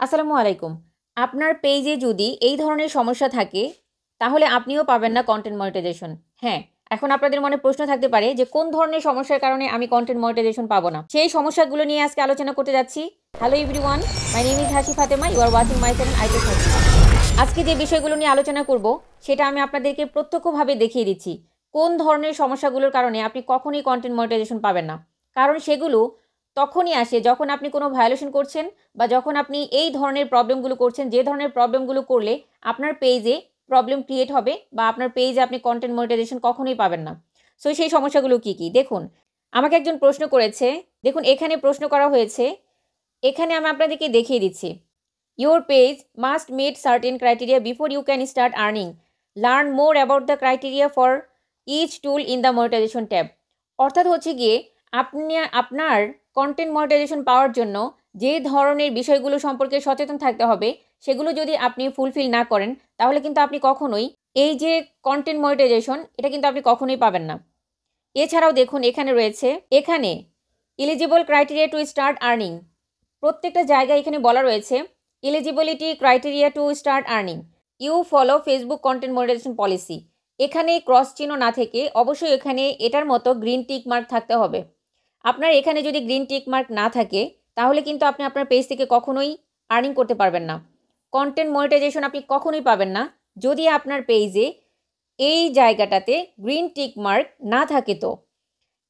আসসালামু আলাইকুম। আপনার পেজে যদি এই ধরনের সমস্যা থাকে, তাহলে আপনিও পাবেন না কন্টেন্ট মনিটাইজেশন। হ্যাঁ, এখন আপনাদের মনে প্রশ্ন থাকতে পারে যে কোন ধরনের সমস্যার কারণে আমি কন্টেন্ট মনিটাইজেশন পাবো না? সেই সমস্যাগুলো নিয়ে আজকে আলোচনা করতে যাচ্ছি। Hello everyone, my name is Hasi Fatema. You are watching my channel it's Hasi. আজকে যে বিষয়গুলো নিয়ে আলোচনা করব, সেটা আমি আপনাদেরকে প্রত্যক্ষভাবে দেখিয়ে দিচ্ছি। কোন ধরনের সমস্যাগুলোর কারণে আপনি কখনোই কন্টেন্ট মনিটাইজেশন পাবেন না। কারণ সেগুলো তখনই আসে যখন আপনি কোনো ভায়োলেশন করছেন বা যখন আপনি এই ধরনের প্রবলেমগুলো করছেন, যে ধরনের প্রবলেমগুলো করলে আপনার পেজে প্রবলেম ক্রিয়েট হবে বা আপনার পেজে আপনি কন্টেন্ট মনিটাইজেশন কখনোই পাবেন না। সো সেই সমস্যাগুলো কী কী দেখুন। আমাকে একজন প্রশ্ন করেছে, দেখুন এখানে প্রশ্ন করা হয়েছে, এখানে আমি আপনাদেরকে দেখিয়ে দিচ্ছি। Your page must meet certain criteria before you can start earning. Learn more about the criteria for each tool in the monetization tab. অর্থাৎ হচ্ছে গিয়ে আপনি আপনার কন্টেন্ট মনিটাইজেশন পাওয়ার জন্য যে ধরনের বিষয়গুলো সম্পর্কে সচেতন থাকতে হবে, সেগুলো যদি আপনি ফুলফিল না করেন, তাহলে কিন্তু আপনি কখনোই এই যে কন্টেন্ট মনিটাইজেশন, এটা কিন্তু আপনি কখনোই পাবেন না। এছাড়াও দেখুন এখানে রয়েছে, এখানে eligible criteria to start earning, প্রত্যেকটা জায়গায় এখানে বলা রয়েছে eligibility criteria to start earning, you follow Facebook content monetisation policy. এখানে ক্রস চিহ্ন না থেকে অবশ্যই এখানে এটার মতো গ্রিন টিক মার্ক থাকতে হবে। আপনার এখানে যদি গ্রিন টিক মার্ক না থাকে, তাহলে কিন্তু আপনি আপনার পেজ থেকে কখনোই আর্নিং করতে পারবেন না। কন্টেন্ট মনিটাইজেশন আপনি কখনোই পাবেন না যদি আপনার পেজে এই জায়গাটাতে গ্রিন টিক মার্ক না থাকে। তো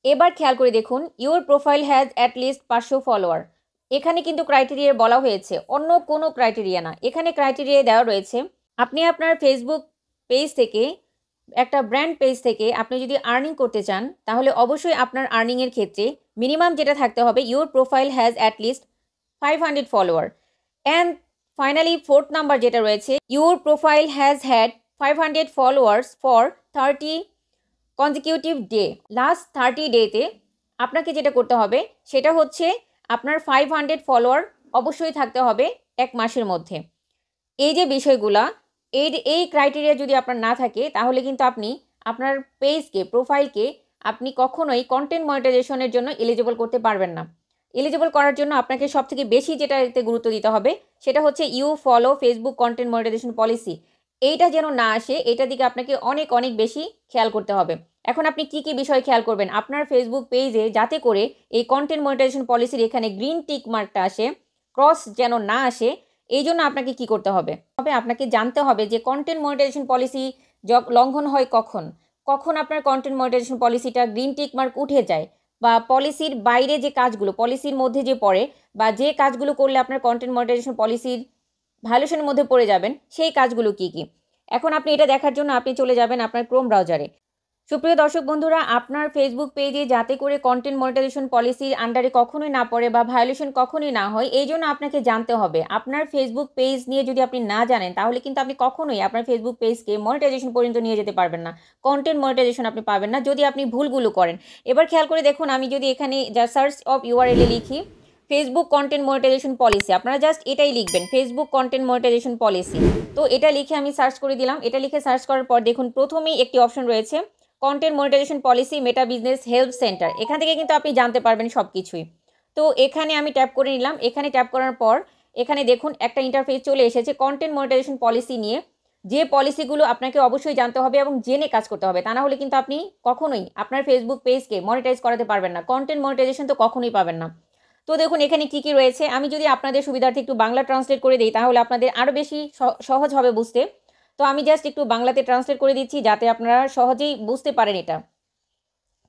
এবার খেয়াল করে দেখুন, your profile has at least 500 follower. এখানে কিন্তু ক্রাইটেরিয়া বলা হয়েছে, অন্য কোনো ক্রাইটেরিয়া না। এখানে ক্রাইটেরিয়া দেওয়া রয়েছে, আপনি আপনার ফেসবুক পেজ থেকে, একটা ব্র্যান্ড পেজ থেকে আপনি যদি আর্নিং করতে চান, তাহলে অবশ্যই আপনার আর্নিংয়ের ক্ষেত্রে মিনিমাম যেটা থাকতে হবে, your profile has at least 500 follower. And finally fourth number যেটা রয়েছে, your profile has had 500 followers for 30 consecutive day. Last 30 ডেতে আপনাকে যেটা করতে হবে সেটা হচ্ছে আপনার 500 ফলোয়ার অবশ্যই থাকতে হবে এক মাসের মধ্যে। এই যে বিষয়গুলা, এই ক্রাইটেরিয়া যদি আপনার না থাকে, তাহলে কিন্তু আপনি আপনার পেজকে, প্রোফাইলকে আপনি কখনোই কন্টেন্ট মনিটাইজেশনের জন্য এলিজিবল করতে পারবেন না। এলিজিবল করার জন্য আপনাকে সবথেকে বেশি যেটাতে গুরুত্ব দিতে হবে, সেটা হচ্ছে you follow Facebook content monetisation policy. এইটা যেন না আসে, এটা দিকে আপনাকে অনেক অনেক বেশি খেয়াল করতে হবে। এখন আপনি কি কি বিষয় খেয়াল করবেন আপনার ফেসবুক পেজে, যাতে করে এই কন্টেন্ট মনিটাইজেশন পলিসির এখানে গ্রিন টিক মার্কটা আসে, ক্রস যেন না আসে। এই জন্য আপনাকে কি করতে হবে, আপনাকে জানতে হবে যে কন্টেন্ট মনিটাইজেশন পলিসি লঙ্ঘন হয় কখন, কখন আপনার কন্টেন্ট মনিটাইজেশন পলিসিটা গ্রিন টিক মার্ক উঠে যায়, বা পলিসির বাইরে যে কাজগুলো পলিসির মধ্যে যে পড়ে, বা যে কাজগুলো করলে আপনার কন্টেন্ট মনিটাইজেশন পলিসির ভায়োলেশনের মধ্যে পড়ে যাবেন, সেই কাজগুলো কি কি। এখন আপনি এটা দেখার জন্য আপনি চলে যাবেন আপনার ক্রোম ব্রাউজারে। সুপ্রিয় দর্শক বন্ধুরা, আপনার ফেসবুক পেজে যাতে করে কন্টেন্ট মনিটাইজেশন পলিসির আন্ডারে কখনোই না পড়ে বা ভায়োলেশন কখনোই না হয়, এই জন্য আপনাকে জানতে হবে। আপনার ফেসবুক পেজ নিয়ে যদি আপনি না জানেন, তাহলে কিন্তু আপনি কখনোই আপনার ফেসবুক পেজকে মনিটাইজেশন পর্যন্ত নিয়ে যেতে পারবেন না। কন্টেন্ট মনিটাইজেশন আপনি পাবেন না যদি আপনি ভুলগুলো করেন। এবার খেয়াল করে দেখুন, আমি যদি এখানে যা সার্চ অফ ইউআরএল লিখি ফেসবুক কন্টেন্ট মনিটাইজেশন পলিসি, আপনারা জাস্ট এটাই লিখবেন, ফেসবুক কন্টেন্ট মনিটাইজেশন পলিসি। তো এটা লিখে আমি সার্চ করে দিলাম। এটা লিখে সার্চ করার পর দেখুন প্রথমেই একটি অপশন রয়েছে, content monetisation policy Meta business help centre. এখান থেকে কিন্তু আপনি জানতে পারবেন সব কিছুই। তো এখানে আমি ট্যাপ করে নিলাম। এখানে ট্যাপ করার পর এখানে দেখুন একটা ইন্টারফেস চলে এসেছে কন্টেন্ট মনিটাইজেশন পলিসি নিয়ে, যে পলিসিগুলো আপনাকে অবশ্যই জানতে হবে এবং জেনে কাজ করতে হবে। তা না হলে কিন্তু আপনি কখনোই আপনার ফেসবুক পেজকে মনিটাইজ করাতে পারবেন না, কন্টেন্ট মনিটাইজেশন তো কখনোই পাবেন না। তো দেখুন এখানে কী কী রয়েছে, আমি যদি আপনাদের সুবিধার্থে একটু বাংলা ট্রান্সলেট করে দিই, তাহলে আপনাদের আরও বেশি সহজ হবে বুঝতে। তো আমি জাস্ট একটু বাংলাতে ট্রান্সলেট করে দিচ্ছি, যাতে আপনারা সহজেই বুঝতে পারেন এটা।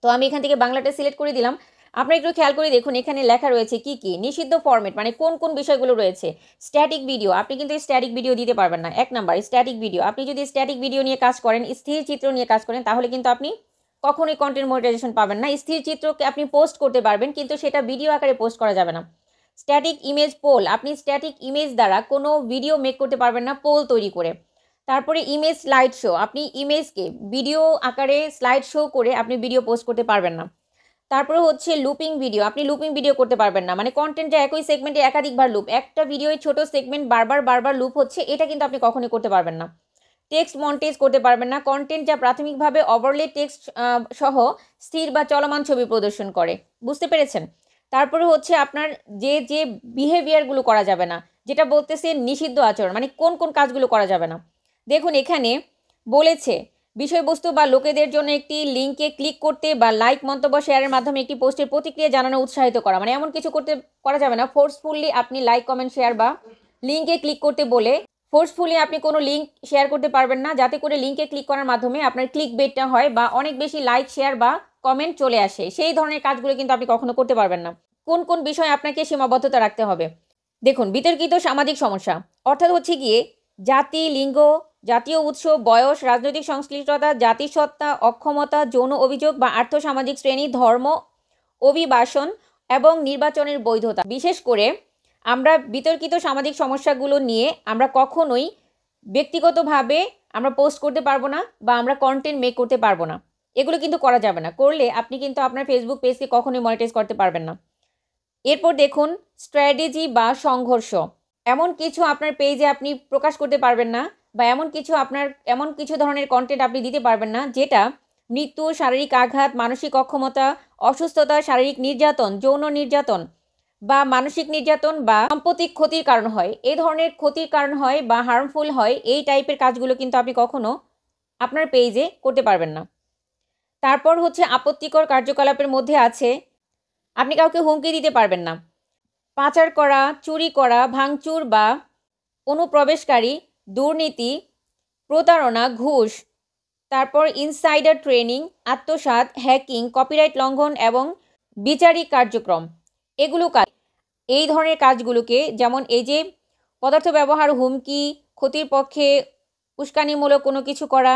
তো আমি এখান থেকে বাংলাটা সিলেক্ট করে দিলাম। আপনারা একটু খেয়াল করে দেখুন, এখানে লেখা রয়েছে কি কি নিষিদ্ধ ফরম্যাট, মানে কোন কোন বিষয়গুলো রয়েছে। স্ট্যাটিক ভিডিও, আপনি কিন্তু স্ট্যাটিক ভিডিও দিতে পারবেন না। এক নাম্বার স্ট্যাটিক ভিডিও, আপনি যদি স্ট্যাটিক ভিডিও নিয়ে কাজ করেন, স্থির চিত্র নিয়ে কাজ করেন, তাহলে কিন্তু আপনি কখনোই কন্টেন্ট মনিটাইজেশন পাবেন না। স্থির চিত্রকে আপনি পোস্ট করতে পারবেন, কিন্তু সেটা ভিডিও আকারে পোস্ট করা যাবে না। স্ট্যাটিক ইমেজ পোল, আপনি স্ট্যাটিক ইমেজ দ্বারা কোনো ভিডিও মেক করতে পারবেন না পোল তৈরি করে। তারপরে ইমেজ স্লাইড শো, আপনি ইমেজকে ভিডিও আকারে স্লাইড শো করে আপনি ভিডিও পোস্ট করতে পারবেন না। তারপরে হচ্ছে লুপিং ভিডিও, আপনি লুপিং ভিডিও করতে পারবেন না, মানে কন্টেন্টটা একই সেগমেন্টে একাধিকবার লুপ, একটা ভিডিওয় ছোট সেগমেন্ট বারবার লুপ হচ্ছে, এটা কিন্তু আপনি কখনোই করতে পারবেন না। টেক্সট মন্টেজ করতে পারবেন না, কন্টেন্ট যা প্রাথমিকভাবে ওভারলে টেক্সট সহ স্থির বা চলমান ছবি প্রদর্শন করে। বুঝতে পেরেছেন? তারপরে হচ্ছে আপনার যে বিহেভিয়ারগুলো করা যাবে না, যেটা বলতেছে নিষিদ্ধ আচরণ, মানে কোন কোন কাজগুলো করা যাবে না। দেখুন এখানে বলেছে বিষয়বস্তু বা লোকেদের জন্য একটি লিঙ্কে ক্লিক করতে বা লাইক মন্তব্য শেয়ারের মাধ্যমে একটি পোস্টের প্রতিক্রিয়া জানানো উৎসাহিত করা, মানে এমন কিছু করা যাবে না ফোর্সফুলি আপনি লাইক কমেন্ট শেয়ার বা লিঙ্কে ক্লিক করতে বলে ফোর্সফুলি আপনি কোনো লিঙ্ক শেয়ার করতে পারবেন না, যাতে করে লিঙ্কে ক্লিক করার মাধ্যমে আপনার ক্লিক বেটটা হয় বা অনেক বেশি লাইক শেয়ার বা কমেন্ট চলে আসে। সেই ধরনের কাজগুলো কিন্তু আপনি কখনো করতে পারবেন না। কোন কোন বিষয়ে আপনাকে সীমাবদ্ধতা রাখতে হবে? দেখুন, বিতর্কিত সামাজিক সমস্যা অর্থাৎ হচ্ছে গিয়ে জাতি, লিঙ্গ, জাতীয় উৎস, বয়স, রাজনৈতিক সংশ্লিষ্টতা, জাতিসত্তা, অক্ষমতা, যৌন অভিযোগ বা আর্থসামাজিক শ্রেণী, ধর্ম, অভিবাসন এবং নির্বাচনের বৈধতা। বিশেষ করে আমরা বিতর্কিত সামাজিক সমস্যাগুলো নিয়ে আমরা কখনোই ব্যক্তিগতভাবে আমরা পোস্ট করতে পারবো না বা আমরা কন্টেন্ট মেক করতে পারবো না। এগুলো কিন্তু করা যাবে না। করলে আপনি কিন্তু আপনার ফেসবুক পেজকে কখনোই মনিটাইজ করতে পারবেন না। এরপর দেখুন স্ট্র্যাটেজি বা সংঘর্ষ। এমন কিছু আপনার পেজে আপনি প্রকাশ করতে পারবেন না বা এমন কিছু ধরনের কন্টেন্ট আপনি দিতে পারবেন না যেটা মৃত্যু, শারীরিক আঘাত, মানসিক অক্ষমতা, অসুস্থতা, শারীরিক নির্যাতন, যৌন নির্যাতন বা মানসিক নির্যাতন বা সাম্প্রতিক ক্ষতির কারণ হয়। এই ধরনের ক্ষতির কারণ হয় বা হার্মফুল হয়, এই টাইপের কাজগুলো কিন্তু আপনি কখনো আপনার পেজে করতে পারবেন না। তারপর হচ্ছে আপত্তিকর কার্যকলাপের মধ্যে আছে আপনি কাউকে হুমকি দিতে পারবেন না। পাচার করা, চুরি করা, ভাঙচুর বা অনুপ্রবেশকারী, দুর্নীতি, প্রতারণা, ঘুষ, তারপর ইনসাইডার ট্রেনিং, আত্মসাৎ, হ্যাকিং, কপিরাইট লঙ্ঘন এবং বিচারিক কার্যক্রম, এগুলো কাজ। এই ধরনের কাজগুলোকে যেমন এই যে পদার্থ ব্যবহার, হুমকি, ক্ষতির পক্ষে উস্কানিমূলক কোনো কিছু করা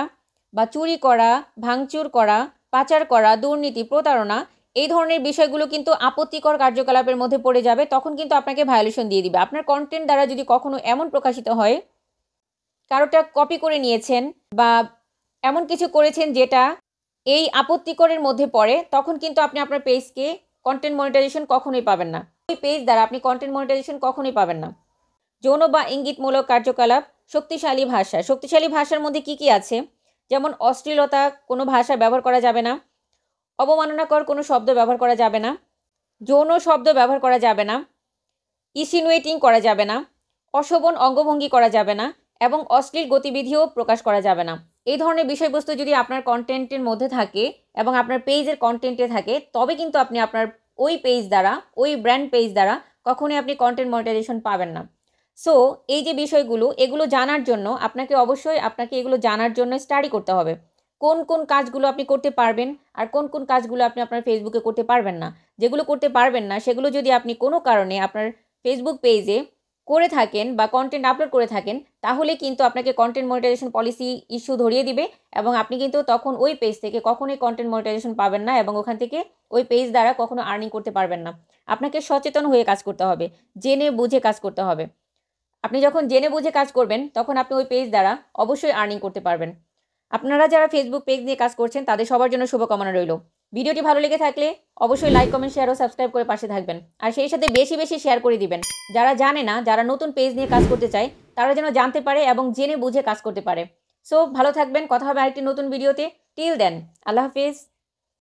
বা চুরি করা, ভাঙচুর করা, পাচার করা, দুর্নীতি, প্রতারণা, এই ধরনের বিষয়গুলো কিন্তু আপত্তিকর কার্যকলাপের মধ্যে পড়ে যাবে। তখন কিন্তু আপনাকে ভায়োলেশন দিয়ে দিবে। আপনার কন্টেন্ট দ্বারা যদি কখনো এমন প্রকাশিত হয় কারোটা কপি করে নিয়েছেন বা এমন কিছু করেছেন যেটা এই আপত্তিকরের মধ্যে পড়ে, তখন কিন্তু আপনি আপনার পেজকে কন্টেন্ট মনিটাইজেশন কখনোই পাবেন না। ওই পেজ দ্বারা আপনি কন্টেন্ট মনিটাইজেশন কখনোই পাবেন না। যৌন বা ইঙ্গিতমূলক কার্যকলাপ, শক্তিশালী ভাষা। শক্তিশালী ভাষার মধ্যে কি কি আছে? যেমন অশ্লীলতা কোনো ভাষা ব্যবহার করা যাবে না, অবমাননাকর কোনো শব্দ ব্যবহার করা যাবে না, যৌন শব্দ ব্যবহার করা যাবে না, ইনসিনুয়েটিং করা যাবে না, অশোভন অঙ্গভঙ্গি করা যাবে না এবং অশ্লীল গতিবিধিও প্রকাশ করা যাবে না। এই ধরনের বিষয়বস্তু যদি আপনার কন্টেন্টের মধ্যে থাকে এবং আপনার পেজের কন্টেন্টে থাকে, তবে কিন্তু আপনি আপনার ওই পেজ দ্বারা, ওই ব্র্যান্ড পেজ দ্বারা কখনোই আপনি কন্টেন্ট মনিটাইজেশন পাবেন না। সো এই যে বিষয়গুলো, এগুলো জানার জন্য আপনাকে এগুলো জানার জন্য স্টাডি করতে হবে। কোন কোন কাজগুলো আপনি করতে পারবেন আর কোন কোন কাজগুলো আপনি আপনার ফেসবুকে করতে পারবেন না। যেগুলো করতে পারবেন না সেগুলো যদি আপনি কোনো কারণে আপনার ফেসবুক পেজে করে থাকেন বা কন্টেন্ট আপলোড করে থাকেন, তাহলে কিন্তু আপনাকে কন্টেন্ট মনিটাইজেশন পলিসি ইস্যু ধরিয়ে দিবে এবং আপনি কিন্তু তখন ওই পেজ থেকে কখনোই কন্টেন্ট মনিটাইজেশন পাবেন না এবং ওখান থেকে ওই পেজ দ্বারা কখনো আর্নিং করতে পারবেন না। আপনাকে সচেতন হয়ে কাজ করতে হবে, জেনে বুঝে কাজ করতে হবে। আপনি যখন জেনে বুঝে কাজ করবেন তখন আপনি ওই পেজ দ্বারা অবশ্যই আর্নিং করতে পারবেন। আপনারা যারা ফেসবুক পেজ নিয়ে কাজ করছেন তাদের সবার জন্য শুভকামনা রইল। ভিডিওটি ভালো লেগে থাকলে অবশ্যই লাইক, কমেন্ট, শেয়ার ও সাবস্ক্রাইব করে পাশে থাকবেন। আর সেই সাথে বেশি বেশি শেয়ার করে দিবেন। যারা জানে না, যারা নতুন পেজ নিয়ে কাজ করতে চায়, তারা যেন জানতে পারে এবং জেনে বুঝে কাজ করতে পারে। সো ভালো থাকবেন, কথা হবে আরেকটি নতুন ভিডিওতে। টিল দেন, আল্লাহ হাফিজ।